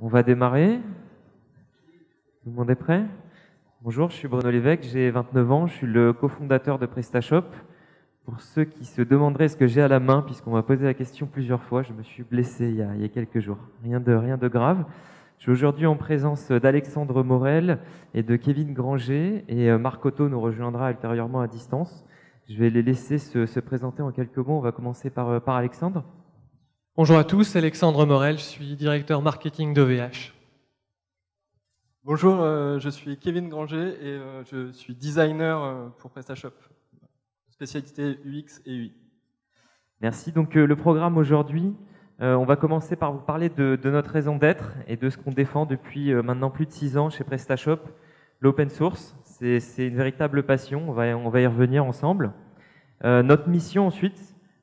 On va démarrer. Tout le monde est prêt? Bonjour, je suis Bruno Lévesque, j'ai 29 ans, je suis le cofondateur de PrestaShop. Pour ceux qui se demanderaient ce que j'ai à la main, puisqu'on m'a posé la question plusieurs fois, je me suis blessé il y a quelques jours. Rien de grave. Je suis aujourd'hui en présence d'Alexandre Morel et de Kevin Granger, et Marc Otto nous rejoindra ultérieurement à distance. Je vais les laisser se présenter en quelques mots. On va commencer par Alexandre. Bonjour à tous, Alexandre Morel, je suis directeur marketing d'OVH. Bonjour, je suis Kevin Granger et je suis designer pour PrestaShop, spécialité UX et UI. Merci. Donc le programme aujourd'hui, on va commencer par vous parler de notre raison d'être et de ce qu'on défend depuis maintenant plus de 6 ans chez PrestaShop, l'open source. C'est une véritable passion, on va y revenir ensemble. Notre mission ensuite,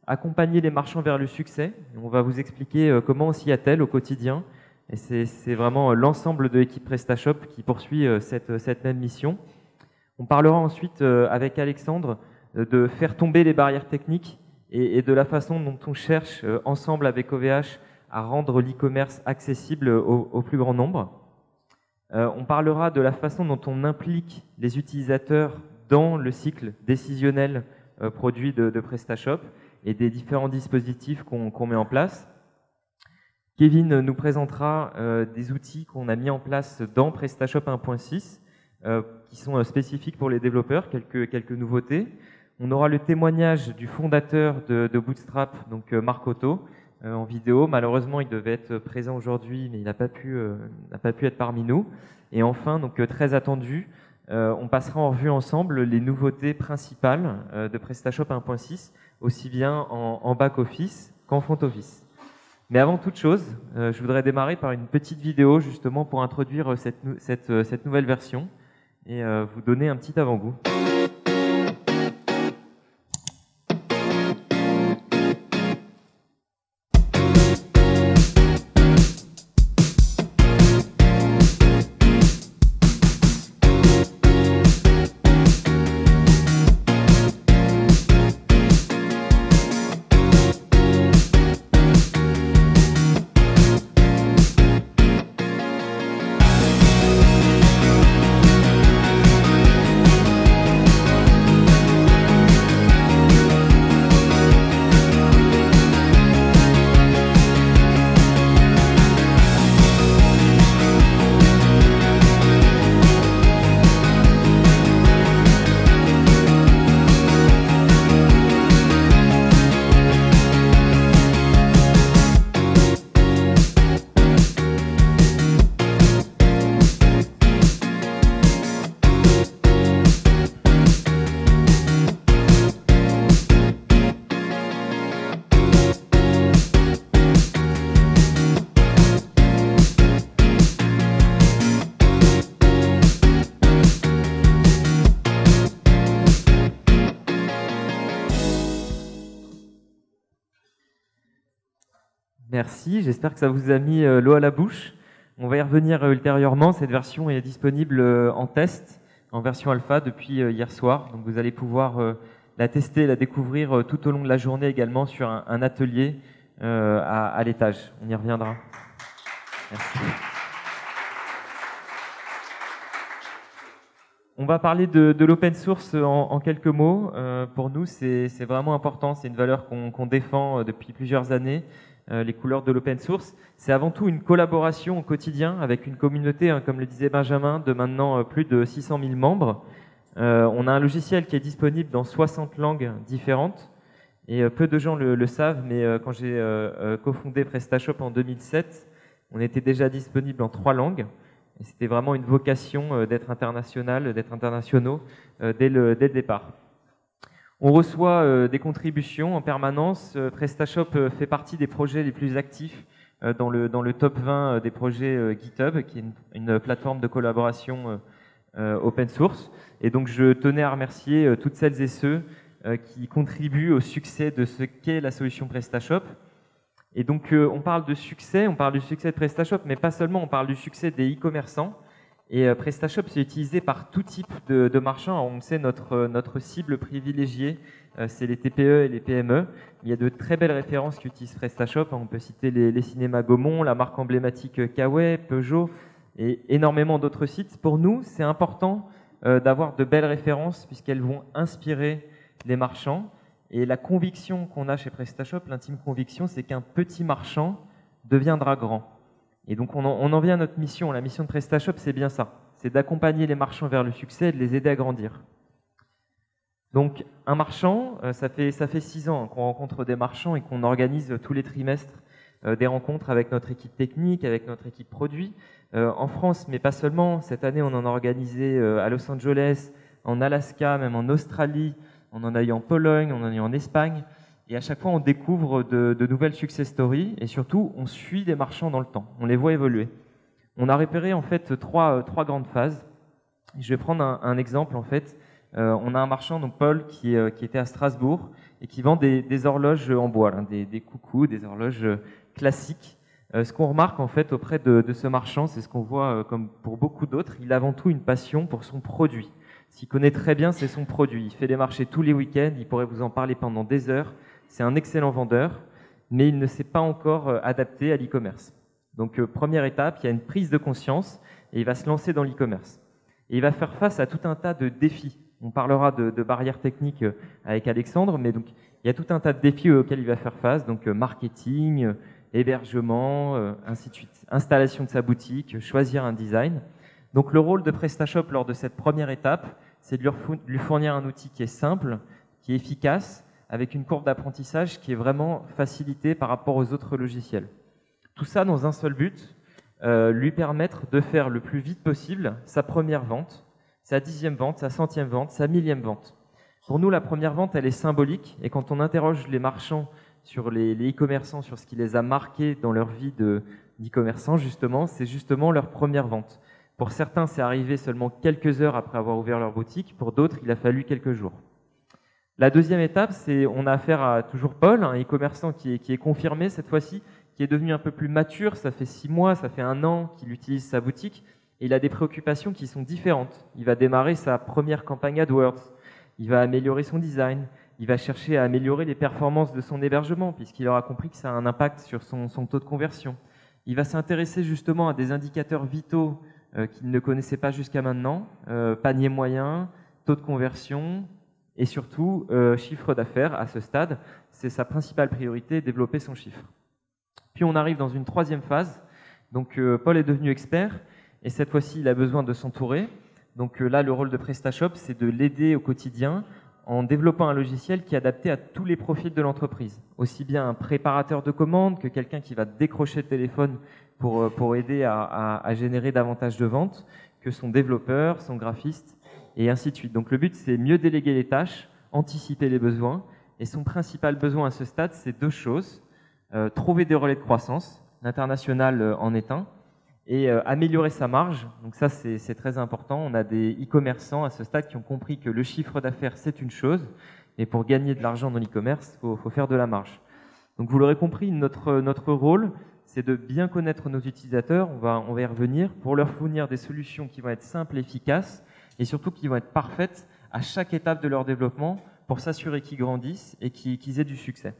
accompagner les marchands vers le succès. On va vous expliquer comment on s'y attelle au quotidien. Et c'est vraiment l'ensemble de l'équipe PrestaShop qui poursuit cette même mission. On parlera ensuite avec Alexandre de faire tomber les barrières techniques et de la façon dont on cherche ensemble avec OVH à rendre l'e-commerce accessible au plus grand nombre. On parlera de la façon dont on implique les utilisateurs dans le cycle décisionnel produit de PrestaShop et des différents dispositifs qu'on met en place. Kevin nous présentera des outils qu'on a mis en place dans PrestaShop 1.6 qui sont spécifiques pour les développeurs, quelques nouveautés. On aura le témoignage du fondateur de Bootstrap, donc Marc Otto, en vidéo. Malheureusement, il devait être présent aujourd'hui, mais il n'a pas pu être parmi nous. Et enfin, donc très attendu, on passera en revue ensemble les nouveautés principales de PrestaShop 1.6, aussi bien en back-office qu'en front-office. Mais avant toute chose, je voudrais démarrer par une petite vidéo justement pour introduire cette nouvelle version et vous donner un petit avant-goût. Merci, j'espère que ça vous a mis l'eau à la bouche. On va y revenir ultérieurement. Cette version est disponible en test, en version alpha depuis hier soir. Donc vous allez pouvoir la tester, la découvrir tout au long de la journée également sur un atelier à l'étage. On y reviendra. Merci. On va parler de l'open source en quelques mots. Pour nous, c'est vraiment important. C'est une valeur qu'on défend depuis plusieurs années. Les couleurs de l'open source, c'est avant tout une collaboration au quotidien avec une communauté, comme le disait Benjamin, de maintenant plus de 600 000 membres. On a un logiciel qui est disponible dans 60 langues différentes et peu de gens le savent, mais quand j'ai cofondé PrestaShop en 2007, on était déjà disponible en 3 langues et c'était vraiment une vocation d'être international, d'être internationaux dès le départ. On reçoit des contributions en permanence. PrestaShop fait partie des projets les plus actifs dans le top 20 des projets GitHub, qui est une plateforme de collaboration open source. Et donc je tenais à remercier toutes celles et ceux qui contribuent au succès de ce qu'est la solution PrestaShop. Et donc on parle du succès de PrestaShop, mais pas seulement, on parle du succès des e-commerçants. Et PrestaShop, c'est utilisé par tout type de marchands. On sait notre cible privilégiée, c'est les TPE et les PME. Il y a de très belles références qui utilisent PrestaShop. On peut citer les cinémas Gaumont, la marque emblématique Kawaii, Peugeot et énormément d'autres sites. Pour nous, c'est important d'avoir de belles références puisqu'elles vont inspirer les marchands. Et la conviction qu'on a chez PrestaShop, l'intime conviction, c'est qu'un petit marchand deviendra grand. Et donc on en vient à notre mission. La mission de PrestaShop, c'est bien ça. C'est d'accompagner les marchands vers le succès et de les aider à grandir. Donc un marchand, ça fait 6 ans qu'on rencontre des marchands et qu'on organise tous les trimestres des rencontres avec notre équipe technique, avec notre équipe produit. En France, mais pas seulement. Cette année, on en a organisé à Los Angeles, en Alaska, même en Australie. On en a eu en Pologne, on en a eu en Espagne. Et à chaque fois, on découvre de nouvelles success stories et surtout, on suit des marchands dans le temps. On les voit évoluer. On a repéré en fait trois grandes phases. Je vais prendre un exemple en fait. On a un marchand, donc Paul, qui était à Strasbourg et qui vend des horloges en bois, hein, des coucous, des horloges classiques. Ce qu'on remarque en fait auprès de ce marchand, c'est ce qu'on voit comme pour beaucoup d'autres, il a avant tout une passion pour son produit. Ce qu'il connaît très bien, c'est son produit. Il fait des marchés tous les week-ends, il pourrait vous en parler pendant des heures. C'est un excellent vendeur, mais il ne s'est pas encore adapté à l'e-commerce. Donc première étape, il y a une prise de conscience et il va se lancer dans l'e-commerce. Et il va faire face à tout un tas de défis. On parlera de barrières techniques avec Alexandre, mais donc il y a tout un tas de défis auxquels il va faire face. Donc marketing, hébergement, ainsi de suite. Installation de sa boutique, choisir un design. Donc le rôle de PrestaShop lors de cette première étape, c'est de lui fournir un outil qui est simple, qui est efficace, avec une courbe d'apprentissage qui est vraiment facilitée par rapport aux autres logiciels. Tout ça dans un seul but, lui permettre de faire le plus vite possible sa première vente, sa 10e vente, sa 100e vente, sa 1000e vente. Pour nous, la première vente, elle est symbolique et quand on interroge les marchands sur les e-commerçants, sur ce qui les a marqués dans leur vie d'e-commerçant, justement, c'est justement leur première vente. Pour certains, c'est arrivé seulement quelques heures après avoir ouvert leur boutique. Pour d'autres, il a fallu quelques jours. La deuxième étape, c'est on a affaire à toujours Paul, un e-commerçant qui est confirmé cette fois-ci, qui est devenu un peu plus mature. Ça fait 6 mois, ça fait 1 an qu'il utilise sa boutique et il a des préoccupations qui sont différentes. Il va démarrer sa première campagne AdWords. Il va améliorer son design. Il va chercher à améliorer les performances de son hébergement puisqu'il aura compris que ça a un impact sur son taux de conversion. Il va s'intéresser justement à des indicateurs vitaux qu'il ne connaissait pas jusqu'à maintenant, panier moyen, taux de conversion et surtout chiffre d'affaires à ce stade. C'est sa principale priorité, développer son chiffre. Puis on arrive dans une 3e phase. Donc Paul est devenu expert et cette fois-ci il a besoin de s'entourer. Donc là le rôle de PrestaShop c'est de l'aider au quotidien en développant un logiciel qui est adapté à tous les profils de l'entreprise. Aussi bien un préparateur de commandes que quelqu'un qui va décrocher le téléphone pour aider à générer davantage de ventes, que son développeur, son graphiste, et ainsi de suite. Donc le but, c'est mieux déléguer les tâches, anticiper les besoins, et son principal besoin à ce stade, c'est 2 choses. Trouver des relais de croissance, l'international en est un, et améliorer sa marge. Donc ça, c'est très important. On a des e-commerçants à ce stade qui ont compris que le chiffre d'affaires, c'est une chose, et pour gagner de l'argent dans l'e-commerce, il faut faire de la marge. Donc vous l'aurez compris, notre rôle, c'est de bien connaître nos utilisateurs, on va y revenir, pour leur fournir des solutions qui vont être simples, efficaces, et surtout qui vont être parfaites à chaque étape de leur développement pour s'assurer qu'ils grandissent et qu'ils aient du succès.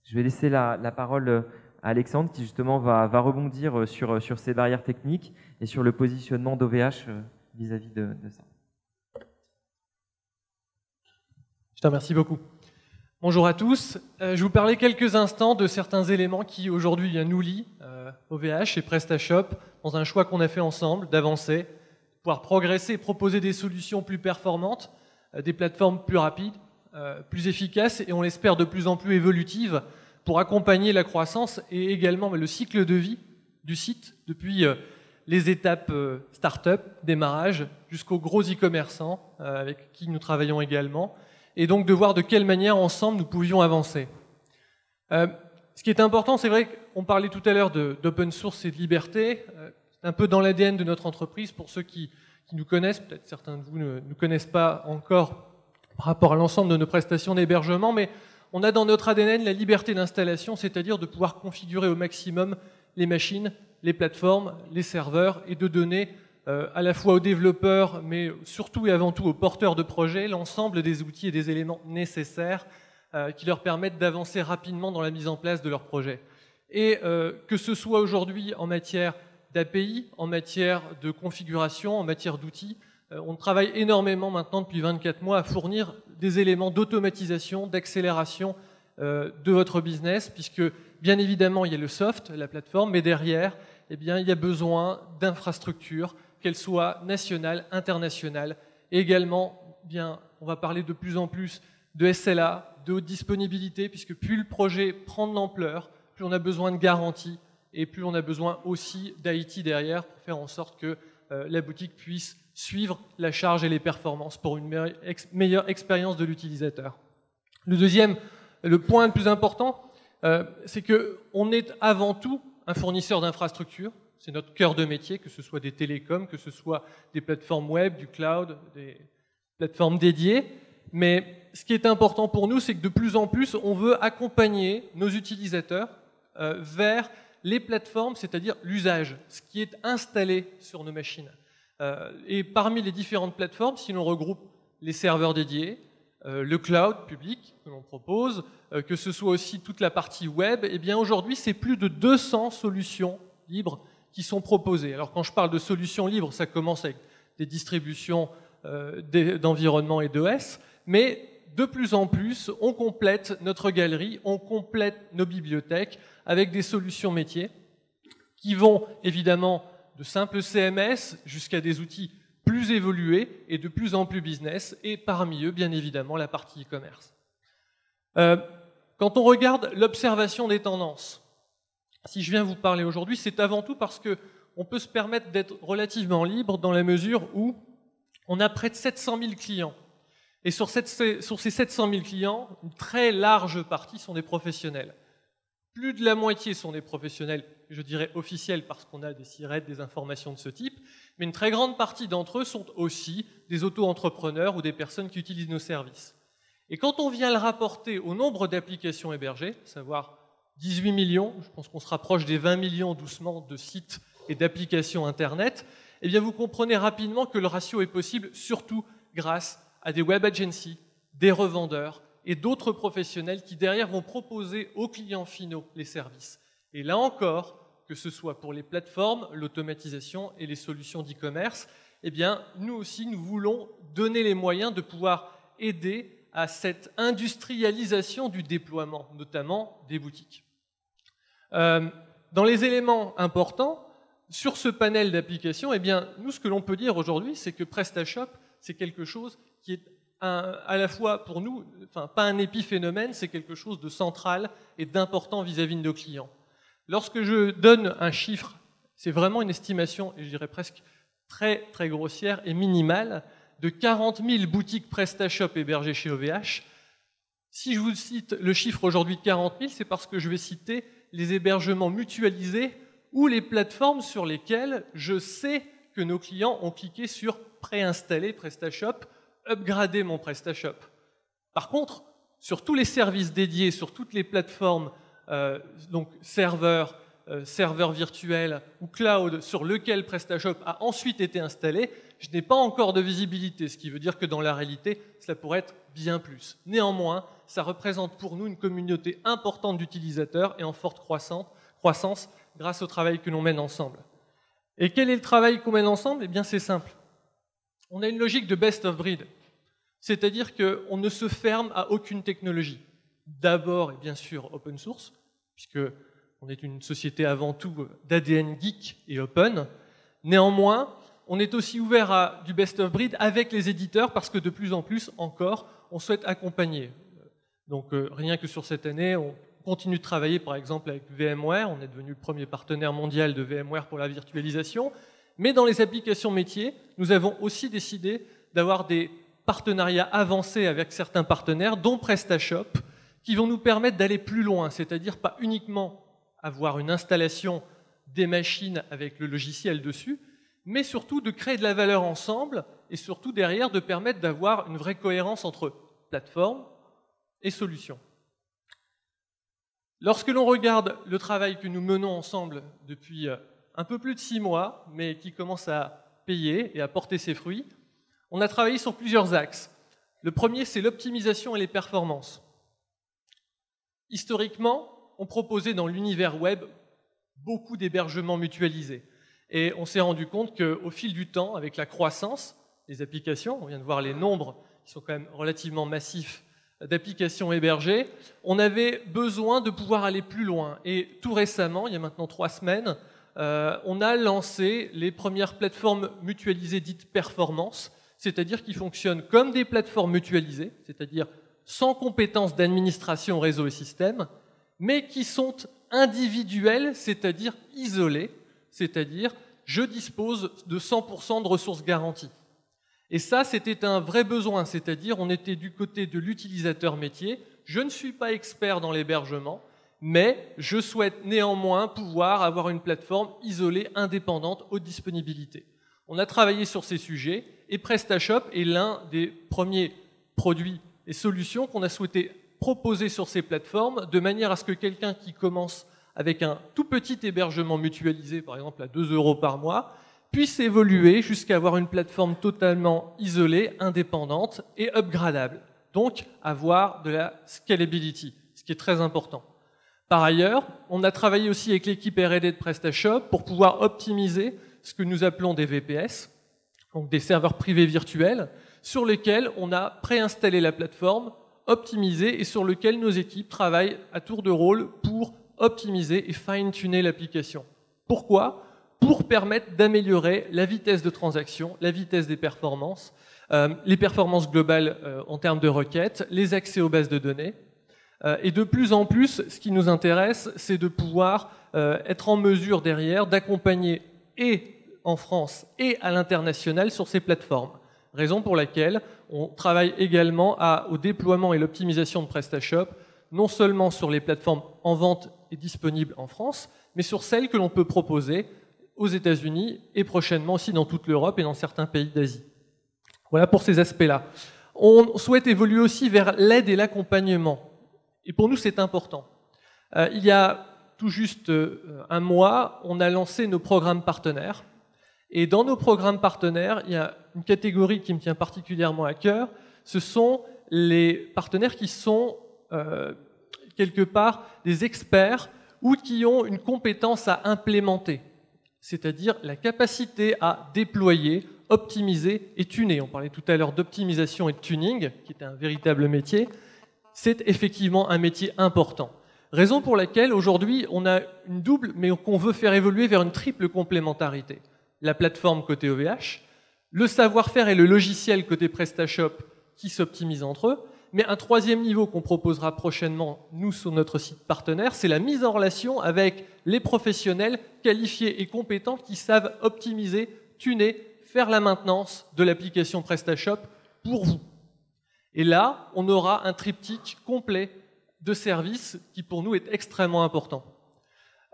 Je vais laisser la parole à Alexandre qui justement va rebondir sur ces barrières techniques et sur le positionnement d'OVH vis-à-vis de ça. Je te remercie beaucoup. Bonjour à tous. Je vais vous parler quelques instants de certains éléments qui aujourd'hui nous lient, OVH et PrestaShop, dans un choix qu'on a fait ensemble d'avancer, pouvoir progresser et proposer des solutions plus performantes, des plateformes plus rapides, plus efficaces et on l'espère de plus en plus évolutives pour accompagner la croissance et également le cycle de vie du site depuis les étapes start-up, démarrage, jusqu'aux gros e-commerçants avec qui nous travaillons également. Et donc de voir de quelle manière ensemble nous pouvions avancer. Ce qui est important, c'est vrai qu'on parlait tout à l'heure d'open source et de liberté, c'est un peu dans l'ADN de notre entreprise. Pour ceux qui nous connaissent, peut-être certains de vous ne nous connaissent pas encore par rapport à l'ensemble de nos prestations d'hébergement, mais on a dans notre ADN la liberté d'installation, c'est-à-dire de pouvoir configurer au maximum les machines, les plateformes, les serveurs, et de donner à la fois aux développeurs, mais surtout et avant tout aux porteurs de projets, l'ensemble des outils et des éléments nécessaires qui leur permettent d'avancer rapidement dans la mise en place de leur projet. Et que ce soit aujourd'hui en matière d'API, en matière de configuration, en matière d'outils, on travaille énormément maintenant depuis 24 mois à fournir des éléments d'automatisation, d'accélération de votre business, puisque bien évidemment il y a le soft, la plateforme, mais derrière, eh bien, il y a besoin d'infrastructures, qu'elles soient nationales, internationales, et également, bien, on va parler de plus en plus de SLA, de haute disponibilité, puisque plus le projet prend de l'ampleur, plus on a besoin de garanties, et plus on a besoin aussi d'IT derrière pour faire en sorte que la boutique puisse suivre la charge et les performances pour une meilleure expérience de l'utilisateur. Le point le plus important, c'est qu'on est avant tout un fournisseur d'infrastructures. C'est notre cœur de métier, que ce soit des télécoms, que ce soit des plateformes web, du cloud, des plateformes dédiées. Mais ce qui est important pour nous, c'est que de plus en plus, on veut accompagner nos utilisateurs vers les plateformes, c'est-à-dire l'usage, ce qui est installé sur nos machines. Et parmi les différentes plateformes, si l'on regroupe les serveurs dédiés, le cloud public que l'on propose, que ce soit aussi toute la partie web, eh bien aujourd'hui, c'est plus de 200 solutions libres qui sont proposées. Alors quand je parle de solutions libres, ça commence avec des distributions d'environnement et d'OS, mais de plus en plus, on complète notre galerie, on complète nos bibliothèques avec des solutions métiers qui vont évidemment de simples CMS jusqu'à des outils plus évolués et de plus en plus business, et parmi eux, bien évidemment, la partie e-commerce. Quand on regarde l'observation des tendances, si je viens vous parler aujourd'hui, c'est avant tout parce qu'on peut se permettre d'être relativement libre dans la mesure où on a près de 700 000 clients. Et sur ces 700 000 clients, une très large partie sont des professionnels. Plus de la moitié sont des professionnels, je dirais officiels, parce qu'on a des SIRET, des informations de ce type, mais une très grande partie d'entre eux sont aussi des auto-entrepreneurs ou des personnes qui utilisent nos services. Et quand on vient le rapporter au nombre d'applications hébergées, à savoir 18 millions, je pense qu'on se rapproche des 20 millions doucement de sites et d'applications Internet, eh bien vous comprenez rapidement que le ratio est possible surtout grâce à des web agencies, des revendeurs et d'autres professionnels qui derrière vont proposer aux clients finaux les services. Et là encore, que ce soit pour les plateformes, l'automatisation et les solutions d'e-commerce, eh bien nous aussi nous voulons donner les moyens de pouvoir aider à cette industrialisation du déploiement, notamment des boutiques. Dans les éléments importants, sur ce panel d'applications, eh bien nous ce que l'on peut dire aujourd'hui, c'est que PrestaShop, c'est quelque chose qui est à la fois pour nous, enfin pas un épiphénomène, c'est quelque chose de central et d'important vis-à-vis de nos clients. Lorsque je donne un chiffre, c'est vraiment une estimation, et je dirais presque très très grossière et minimale, de 40 000 boutiques PrestaShop hébergées chez OVH. Si je vous cite le chiffre aujourd'hui de 40 000, c'est parce que je vais citer les hébergements mutualisés ou les plateformes sur lesquelles je sais que nos clients ont cliqué sur préinstaller PrestaShop, upgrader mon PrestaShop. Par contre, sur tous les services dédiés, sur toutes les plateformes, donc serveurs virtuels ou cloud sur lequel PrestaShop a ensuite été installé, je n'ai pas encore de visibilité, ce qui veut dire que dans la réalité, cela pourrait être bien plus. Néanmoins, ça représente pour nous une communauté importante d'utilisateurs et en forte croissance grâce au travail que l'on mène ensemble. Et quel est le travail qu'on mène ensemble? Eh bien, c'est simple. On a une logique de best of breed, c'est-à-dire qu'on ne se ferme à aucune technologie. D'abord, et bien sûr, open source, puisqu'on est une société avant tout d'ADN geek et open. Néanmoins, on est aussi ouvert à du best of breed avec les éditeurs parce que de plus en plus encore, on souhaite accompagner. Donc rien que sur cette année, on continue de travailler par exemple avec VMware, on est devenu le premier partenaire mondial de VMware pour la virtualisation, mais dans les applications métiers, nous avons aussi décidé d'avoir des partenariats avancés avec certains partenaires, dont PrestaShop, qui vont nous permettre d'aller plus loin, c'est-à-dire pas uniquement avoir une installation des machines avec le logiciel dessus, mais surtout de créer de la valeur ensemble et surtout derrière de permettre d'avoir une vraie cohérence entre plateforme et solution. Lorsque l'on regarde le travail que nous menons ensemble depuis un peu plus de 6 mois, mais qui commence à payer et à porter ses fruits. On a travaillé sur plusieurs axes. Le premier, c'est l'optimisation et les performances. Historiquement, on proposait dans l'univers web beaucoup d'hébergements mutualisés. Et on s'est rendu compte qu'au fil du temps, avec la croissance des applications, on vient de voir les nombres qui sont quand même relativement massifs d'applications hébergées, on avait besoin de pouvoir aller plus loin. Et tout récemment, il y a maintenant 3 semaines, on a lancé les premières plateformes mutualisées dites performance, c'est-à-dire qui fonctionnent comme des plateformes mutualisées, c'est-à-dire sans compétences d'administration réseau et système, mais qui sont individuelles, c'est-à-dire isolées, c'est-à-dire je dispose de 100% de ressources garanties. Et ça, c'était un vrai besoin, c'est-à-dire on était du côté de l'utilisateur métier. Je ne suis pas expert dans l'hébergement, mais je souhaite néanmoins pouvoir avoir une plateforme isolée, indépendante, haute disponibilité. On a travaillé sur ces sujets et PrestaShop est l'un des premiers produits et solutions qu'on a souhaité proposer sur ces plateformes de manière à ce que quelqu'un qui commence avec un tout petit hébergement mutualisé, par exemple à 2 € par mois, puisse évoluer jusqu'à avoir une plateforme totalement isolée, indépendante et upgradable. Donc avoir de la scalability, ce qui est très important. Par ailleurs, on a travaillé aussi avec l'équipe R&D de PrestaShop pour pouvoir optimiser ce que nous appelons des VPS, donc des serveurs privés virtuels, sur lesquels on a préinstallé la plateforme, optimisé et sur lequel nos équipes travaillent à tour de rôle pour optimiser et fine-tuner l'application. Pourquoi ? Pour permettre d'améliorer la vitesse de transaction, la vitesse des performances, les performances globales en termes de requêtes, les accès aux bases de données. Et de plus en plus, ce qui nous intéresse, c'est de pouvoir être en mesure derrière d'accompagner et en France et à l'international sur ces plateformes. Raison pour laquelle on travaille également au déploiement et l'optimisation de PrestaShop, non seulement sur les plateformes en vente et disponibles en France, mais sur celles que l'on peut proposer aux États-Unis et prochainement aussi dans toute l'Europe et dans certains pays d'Asie. Voilà pour ces aspects-là. On souhaite évoluer aussi vers l'aide et l'accompagnement. Et pour nous, c'est important. Il y a tout juste un mois, on a lancé nos programmes partenaires. Et dans nos programmes partenaires, il y a une catégorie qui me tient particulièrement à cœur. Ce sont les partenaires qui sont quelque part des experts ou qui ont une compétence à implémenter, c'est-à-dire la capacité à déployer, optimiser et tuner. On parlait tout à l'heure d'optimisation et de tuning, qui est un véritable métier. C'est effectivement un métier important. Raison pour laquelle aujourd'hui on a une double, mais qu'on veut faire évoluer vers une triple complémentarité. La plateforme côté OVH, le savoir-faire et le logiciel côté PrestaShop qui s'optimisent entre eux, mais un troisième niveau qu'on proposera prochainement, nous, sur notre site partenaire, c'est la mise en relation avec les professionnels qualifiés et compétents qui savent optimiser, tuner, faire la maintenance de l'application PrestaShop pour vous. Et là, on aura un triptyque complet de services qui, pour nous, est extrêmement important.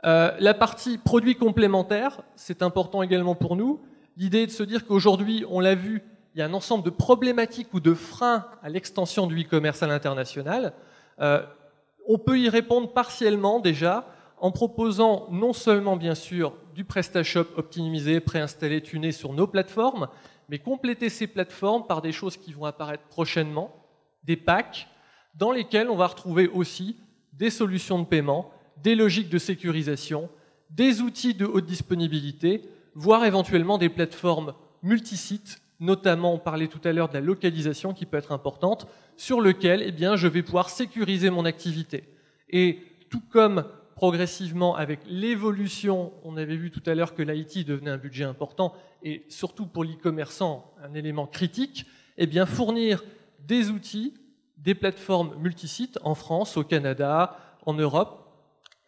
La partie produits complémentaires, c'est important également pour nous. L'idée est de se dire qu'aujourd'hui, on l'a vu, il y a un ensemble de problématiques ou de freins à l'extension du e-commerce à l'international. On peut y répondre partiellement déjà en proposant non seulement bien sûr du PrestaShop optimisé, préinstallé, tuné sur nos plateformes, mais compléter ces plateformes par des choses qui vont apparaître prochainement, des packs dans lesquels on va retrouver aussi des solutions de paiement, des logiques de sécurisation, des outils de haute disponibilité, voire éventuellement des plateformes multisites, notamment on parlait tout à l'heure de la localisation qui peut être importante, sur lequel eh bien, je vais pouvoir sécuriser mon activité. Et tout comme progressivement avec l'évolution, on avait vu tout à l'heure que l'IT devenait un budget important, et surtout pour l'e-commerçant un élément critique, eh bien, fournir des outils, des plateformes multisites en France, au Canada, en Europe,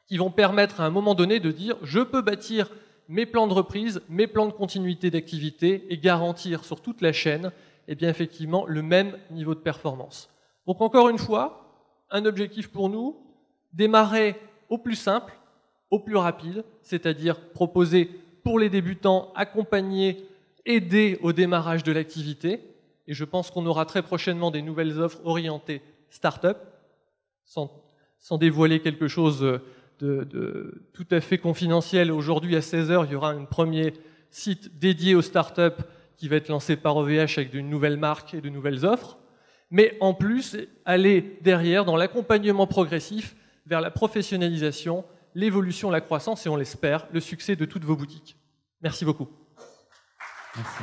qui vont permettre à un moment donné de dire je peux bâtir mes plans de reprise, mes plans de continuité d'activité et garantir sur toute la chaîne eh bien, effectivement, le même niveau de performance. Donc encore une fois, un objectif pour nous, démarrer au plus simple, au plus rapide, c'est-à-dire proposer pour les débutants, accompagner, aider au démarrage de l'activité. Et je pense qu'on aura très prochainement des nouvelles offres orientées start-up, sans dévoiler quelque chose tout à fait confidentiel. Aujourd'hui, à 16h, il y aura un premier site dédié aux startups qui va être lancé par OVH avec de nouvelles marques et de nouvelles offres. Mais en plus, aller derrière dans l'accompagnement progressif vers la professionnalisation, l'évolution, la croissance et, on l'espère, le succès de toutes vos boutiques. Merci beaucoup. Merci.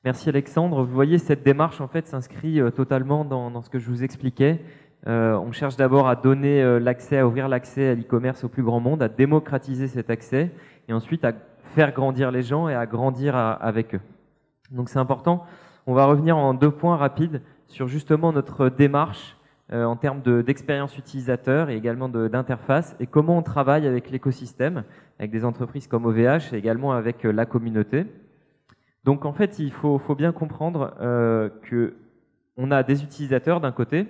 Merci Alexandre. Vous voyez, cette démarche en fait s'inscrit totalement dans ce que je vous expliquais. On cherche d'abord à donner l'accès, à ouvrir l'accès à l'e-commerce au plus grand monde, à démocratiser cet accès et ensuite à faire grandir les gens et à grandir avec eux. Donc c'est important. On va revenir en 2 points rapides sur justement notre démarche en termes d'expérience utilisateur et également d'interface et comment on travaille avec l'écosystème, avec des entreprises comme OVH et également avec la communauté. Donc en fait, il faut bien comprendre qu'on a des utilisateurs d'un côté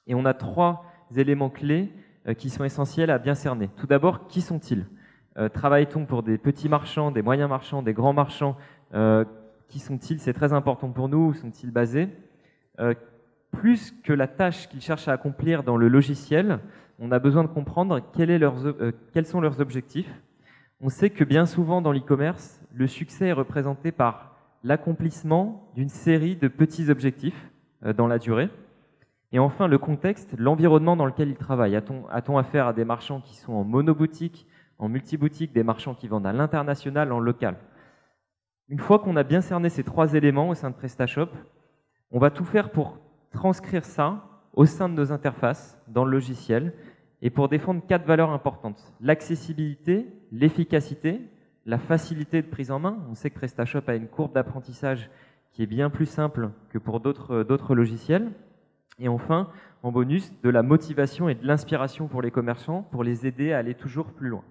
et on a 3 éléments clés qui sont essentiels à bien cerner. Tout d'abord, qui sont-ils ? Travaille-t-on pour des petits marchands, des moyens marchands, des grands marchands ? Qui sont-ils ? C'est très important pour nous. Où sont-ils basés ? Plus que la tâche qu'ils cherchent à accomplir dans le logiciel, on a besoin de comprendre quels sont leurs objectifs. On sait que bien souvent dans l'e-commerce, le succès est représenté par l'accomplissement d'une série de petits objectifs dans la durée. Et enfin, le contexte, l'environnement dans lequel ils travaillent. A-t-on affaire à des marchands qui sont en monoboutique, en multiboutique, des marchands qui vendent à l'international, en local? Une fois qu'on a bien cerné ces 3 éléments au sein de PrestaShop, on va tout faire pour transcrire ça au sein de nos interfaces, dans le logiciel, et pour défendre 4 valeurs importantes. L'accessibilité, l'efficacité, la facilité de prise en main. On sait que PrestaShop a une courbe d'apprentissage qui est bien plus simple que pour d'autres logiciels. Et enfin, en bonus, de la motivation et de l'inspiration pour les commerçants pour les aider à aller toujours plus loin.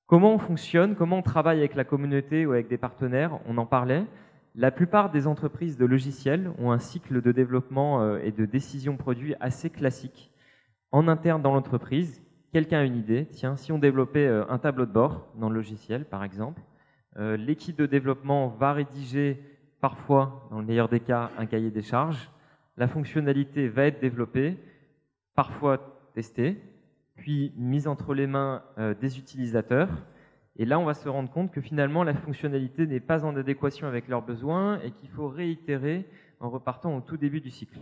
Comment on fonctionne, comment on travaille avec la communauté ou avec des partenaires? On en parlait. La plupart des entreprises de logiciels ont un cycle de développement et de décision produit assez classique. En interne dans l'entreprise, quelqu'un a une idée. Tiens, si on développait un tableau de bord dans le logiciel, par exemple, l'équipe de développement va rédiger parfois, dans le meilleur des cas, un cahier des charges. La fonctionnalité va être développée, parfois testée, puis mise entre les mains des utilisateurs. Et là, on va se rendre compte que finalement, la fonctionnalité n'est pas en adéquation avec leurs besoins et qu'il faut réitérer en repartant au tout début du cycle.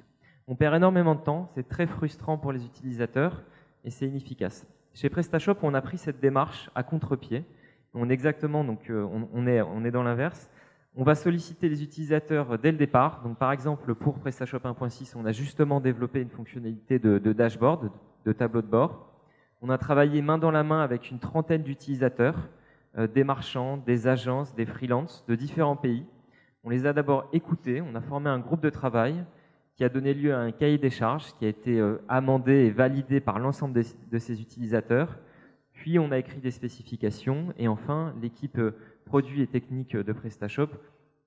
On perd énormément de temps, c'est très frustrant pour les utilisateurs et c'est inefficace. Chez PrestaShop, on a pris cette démarche à contre-pied. On est exactement, donc on est dans l'inverse. On va solliciter les utilisateurs dès le départ. Donc par exemple, pour PrestaShop 1.6, on a justement développé une fonctionnalité de dashboard, de tableau de bord. On a travaillé main dans la main avec une 30aine d'utilisateurs, des marchands, des agences, des freelances de différents pays. On les a d'abord écoutés, on a formé un groupe de travail qui a donné lieu à un cahier des charges qui a été amendé et validé par l'ensemble de ces utilisateurs. Puis on a écrit des spécifications et enfin l'équipe produit et technique de PrestaShop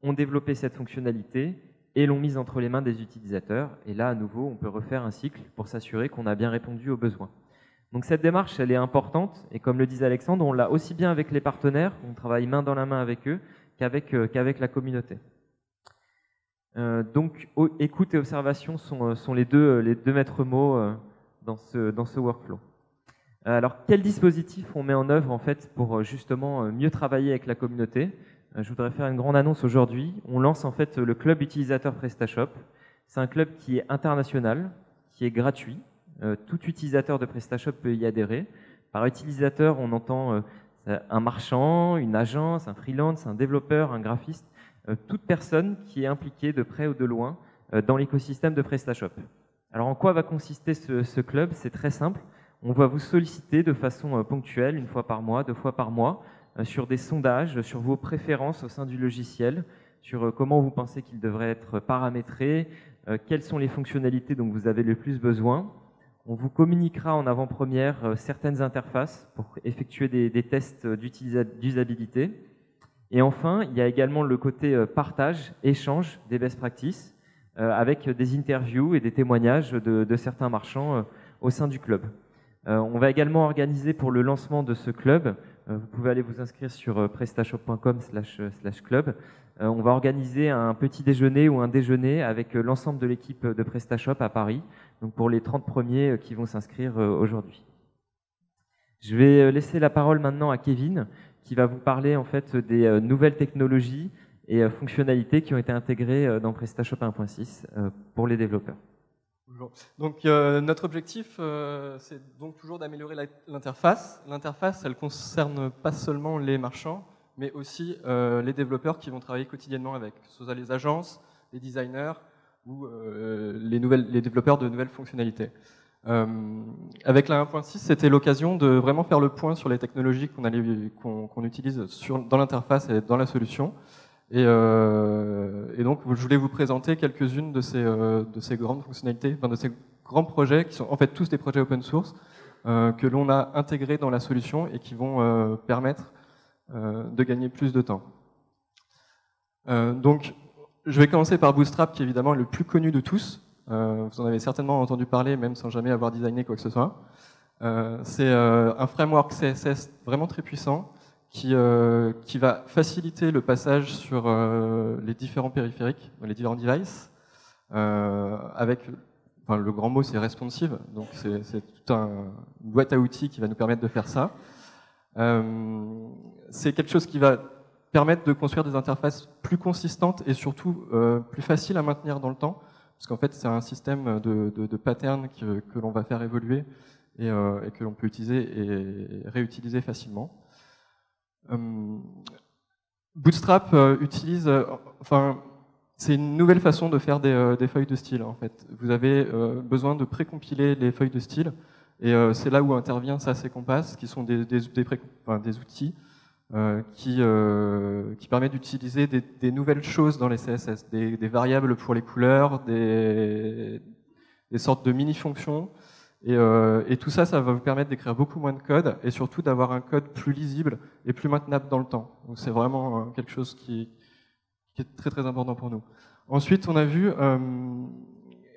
ont développé cette fonctionnalité et l'ont mise entre les mains des utilisateurs. Et là, à nouveau, on peut refaire un cycle pour s'assurer qu'on a bien répondu aux besoins. Donc cette démarche, elle est importante et comme le disait Alexandre, on l'a aussi bien avec les partenaires, on travaille main dans la main avec eux, qu'avec la communauté. Donc écoute et observation sont les deux maîtres mots dans ce workflow. Alors quel dispositif on met en œuvre en fait pour justement mieux travailler avec la communauté? Je voudrais faire une grande annonce aujourd'hui. On lance en fait le club utilisateur PrestaShop. C'est un club qui est international, qui est gratuit. Tout utilisateur de PrestaShop peut y adhérer. Par utilisateur, on entend un marchand, une agence, un freelance, un développeur, un graphiste, toute personne qui est impliquée de près ou de loin dans l'écosystème de PrestaShop. Alors en quoi va consister ce club? C'est très simple. On va vous solliciter de façon ponctuelle, 1 fois par mois, 2 fois par mois, sur des sondages, sur vos préférences au sein du logiciel, sur comment vous pensez qu'il devrait être paramétré, quelles sont les fonctionnalités dont vous avez le plus besoin. On vous communiquera en avant-première certaines interfaces pour effectuer des tests d'usabilité. Et enfin, il y a également le côté partage, échange des best practices avec des interviews et des témoignages de certains marchands au sein du club. On va également organiser pour le lancement de ce club, vous pouvez aller vous inscrire sur prestashop.com/club, on va organiser un petit déjeuner ou un déjeuner avec l'ensemble de l'équipe de PrestaShop à Paris, donc pour les 30 premiers qui vont s'inscrire aujourd'hui. Je vais laisser la parole maintenant à Kevin, qui va vous parler en fait des nouvelles technologies et fonctionnalités qui ont été intégrées dans PrestaShop 1.6 pour les développeurs. Bonjour. Donc notre objectif, c'est donc toujours d'améliorer l'interface. L'interface, elle concerne pas seulement les marchands, mais aussi les développeurs qui vont travailler quotidiennement avec, que ce soit les agences, les designers ou les développeurs de nouvelles fonctionnalités. Avec la 1.6, c'était l'occasion de vraiment faire le point sur les technologies qu'on utilise dans l'interface et dans la solution. Et donc, je voulais vous présenter quelques-unes de ces grandes fonctionnalités, enfin de ces grands projets, qui sont en fait tous des projets open source, que l'on a intégrés dans la solution et qui vont permettre de gagner plus de temps. Donc, je vais commencer par Bootstrap, qui est évidemment le plus connu de tous. Vous en avez certainement entendu parler, même sans jamais avoir designé quoi que ce soit. C'est un framework CSS vraiment très puissant qui va faciliter le passage sur les différents périphériques, les différents devices, le grand mot c'est responsive, donc c'est toute une boîte à outils qui va nous permettre de faire ça. C'est quelque chose qui va permettre de construire des interfaces plus consistantes et surtout plus faciles à maintenir dans le temps, parce qu'en fait c'est un système de patterns que l'on va faire évoluer et que l'on peut utiliser et réutiliser facilement. Bootstrap utilise, c'est une nouvelle façon de faire des feuilles de style en fait. Vous avez besoin de précompiler les feuilles de style et c'est là où intervient SAS et Compass, qui sont des outils qui permettent d'utiliser des nouvelles choses dans les CSS, des variables pour les couleurs, des sortes de mini-fonctions. Et tout ça, ça va vous permettre d'écrire beaucoup moins de code et surtout d'avoir un code plus lisible et plus maintenable dans le temps. Donc c'est vraiment quelque chose qui est très très important pour nous. Ensuite, on a vu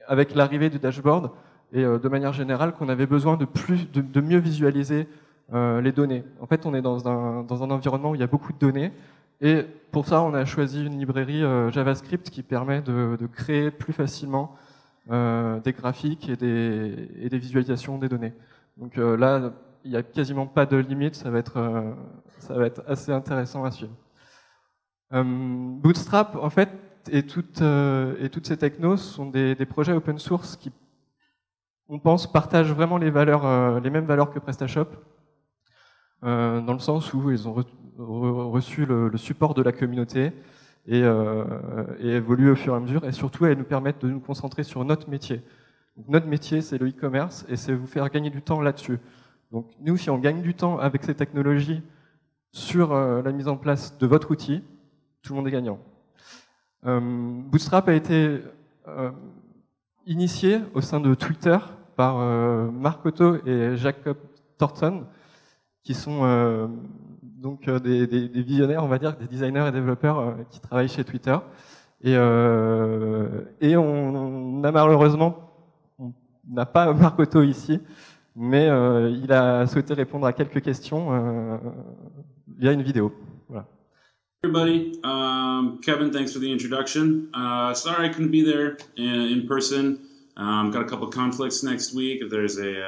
avec l'arrivée du dashboard et de manière générale qu'on avait besoin de mieux visualiser les données. En fait, on est dans un environnement où il y a beaucoup de données et pour ça, on a choisi une librairie JavaScript qui permet de créer plus facilement des graphiques et des visualisations des données. Donc là, il n'y a quasiment pas de limite, ça va être assez intéressant à suivre. Bootstrap, en fait, et toutes ces technos sont des projets open source qui, on pense, partagent vraiment les mêmes valeurs que PrestaShop, dans le sens où ils ont reçu le support de la communauté, et évoluer au fur et à mesure, et surtout elles nous permettent de nous concentrer sur notre métier. Donc, notre métier, c'est le e-commerce, et c'est vous faire gagner du temps là-dessus. Donc nous, si on gagne du temps avec ces technologies sur la mise en place de votre outil, tout le monde est gagnant. Bootstrap a été initié au sein de Twitter par Mark Otto et Jacob Thornton, qui sont donc des visionnaires, on va dire, des designers et développeurs qui travaillent chez Twitter. Et on a malheureusement, on n'a pas Mark Otto ici, mais il a souhaité répondre à quelques questions via une vidéo. Voilà. Everybody, Kevin, thanks for the introduction. Sorry I couldn't be there in person. Got a couple conflicts next week. There's a